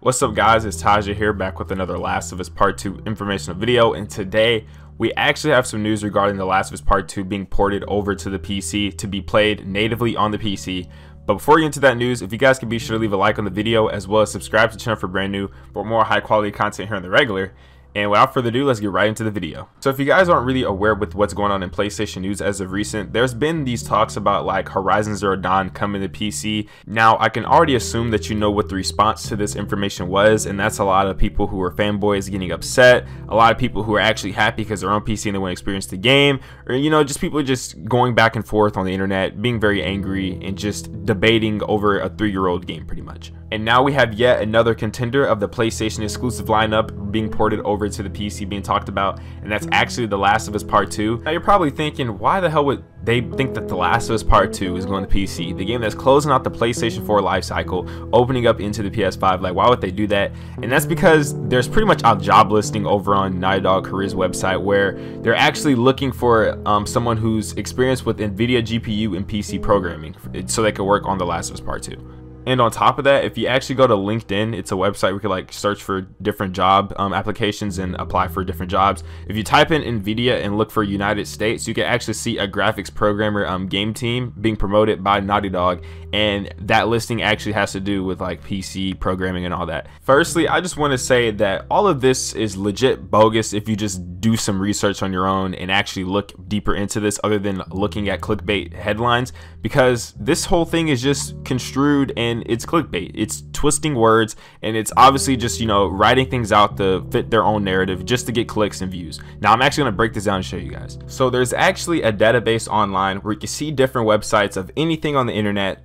What's up guys, it's Tajae here, back with another Last of Us Part 2 informational video, and today we actually have some news regarding The Last of Us Part 2 being ported over to the PC to be played natively on the PC. But before we get into that news, if you guys can be sure to leave a like on the video as well as subscribe to the channel for brand new but more high quality content here on the regular. And without further ado, let's get right into the video. So if you guys aren't really aware with what's going on in PlayStation news as of recent, there's been these talks about like Horizon Zero Dawn coming to PC. Now, I can already assume that you know what the response to this information was, and that's a lot of people who are fanboys getting upset, a lot of people who are actually happy because they're on PC and they want to experience the game, or you know, just people just going back and forth on the internet, being very angry and just debating over a 3-year-old game pretty much. And now we have yet another contender of the PlayStation exclusive lineup being ported over to the PC being talked about, and that's actually The Last of Us Part 2. Now you're probably thinking, why the hell would they think that The Last of Us Part 2 is going to PC? The game that's closing out the PlayStation 4 life cycle, opening up into the PS5, like why would they do that? And that's because there's pretty much a job listing over on Naughty Dog Careers website where they're actually looking for someone who's experienced with NVIDIA GPU and PC programming so they could work on The Last of Us Part 2. And on top of that, if you actually go to LinkedIn, it's a website where you can like search for different job applications and apply for different jobs. If you type in NVIDIA and look for United States, you can actually see a graphics programmer game team being promoted by Naughty Dog, and that listing actually has to do with like PC programming and all that. Firstly, I just want to say that all of this is legit bogus if you just do some research on your own and actually look deeper into this other than looking at clickbait headlines, because this whole thing is just construed and it's clickbait. It's twisting words, and it's obviously just, you know, writing things out to fit their own narrative just to get clicks and views. Now I'm actually going to break this down and show you guys. So there's actually a database online where you can see different websites of anything on the internet,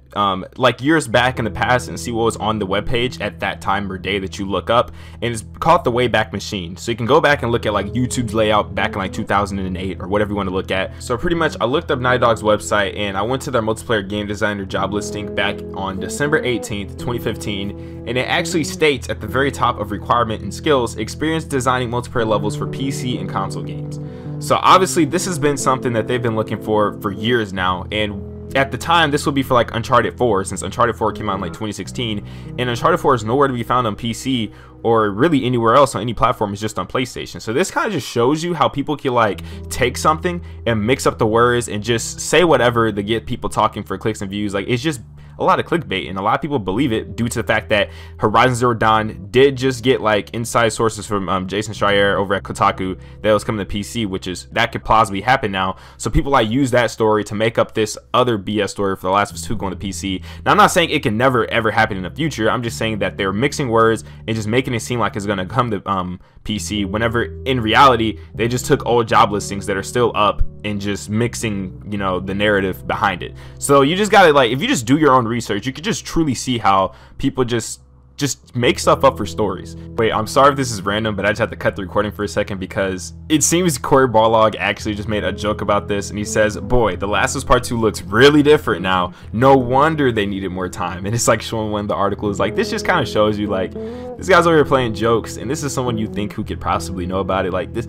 like years back in the past, and see what was on the webpage at that time or day that you look up, and it's called the Wayback Machine. So you can go back and look at like YouTube's layout back in like 2008 or whatever you want to look at. So pretty much I looked up Naughty Dog's website and I went to their multiplayer game designer job listing back on December 18th, 2015, and it actually states at the very top of requirement and skills, experience designing multiplayer levels for PC and console games. So obviously this has been something that they've been looking for years now, and at the time this would be for like Uncharted 4, since Uncharted 4 came out in like 2016, and Uncharted 4 is nowhere to be found on PC or really anywhere else on any platform. It's just on PlayStation. So this kind of just shows you how people can like take something and mix up the words and just say whatever to get people talking for clicks and views. Like, it's just a lot of clickbait, and a lot of people believe it due to the fact that Horizon Zero Dawn did just get like inside sources from Jason Schreier over at Kotaku that was coming to PC, which is that could plausibly happen now. So people like use that story to make up this other BS story for The Last of Us 2 going to PC. Now I'm not saying it can never ever happen in the future. I'm just saying that they're mixing words and just making it seem like it's going to come to PC, whenever in reality they just took old job listings that are still up and just mixing, you know, the narrative behind it. So you just gotta, like, if you just do your own research, you could just truly see how people just make stuff up for stories. Wait, I'm sorry if this is random, but I just had to cut the recording for a second because it seems Corey Barlog actually just made a joke about this, and he says, boy, The Last of Us Part 2 looks really different now. No wonder they needed more time. And it's like showing one of the articles, like, this just kind of shows you like this guy's over here playing jokes, and this is someone you think who could possibly know about it. Like, this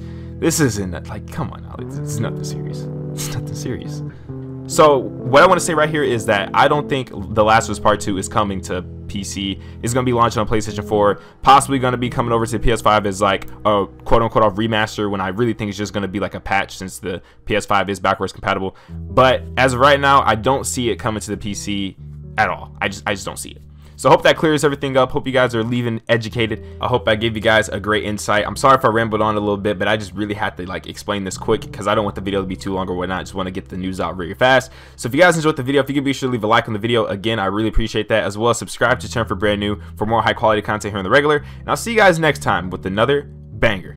isn't, like, come on now, it's nothing serious. It's nothing serious. So what I want to say right here is that I don't think The Last of Us Part 2 is coming to PC. It's going to be launching on PlayStation 4, possibly going to be coming over to the PS5 as like a quote-unquote remaster, when I really think it's just going to be like a patch since the PS5 is backwards compatible. But as of right now, I don't see it coming to the PC at all. I just don't see it. So I hope that clears everything up. Hope you guys are leaving educated. I hope I gave you guys a great insight. I'm sorry if I rambled on a little bit, but I just really had to like explain this quick because I don't want the video to be too long or whatnot. I just want to get the news out really fast. So if you guys enjoyed the video, if you could be sure to leave a like on the video, again, I really appreciate that, as well as subscribe to the channel for brand new for more high quality content here on the regular. And I'll see you guys next time with another banger.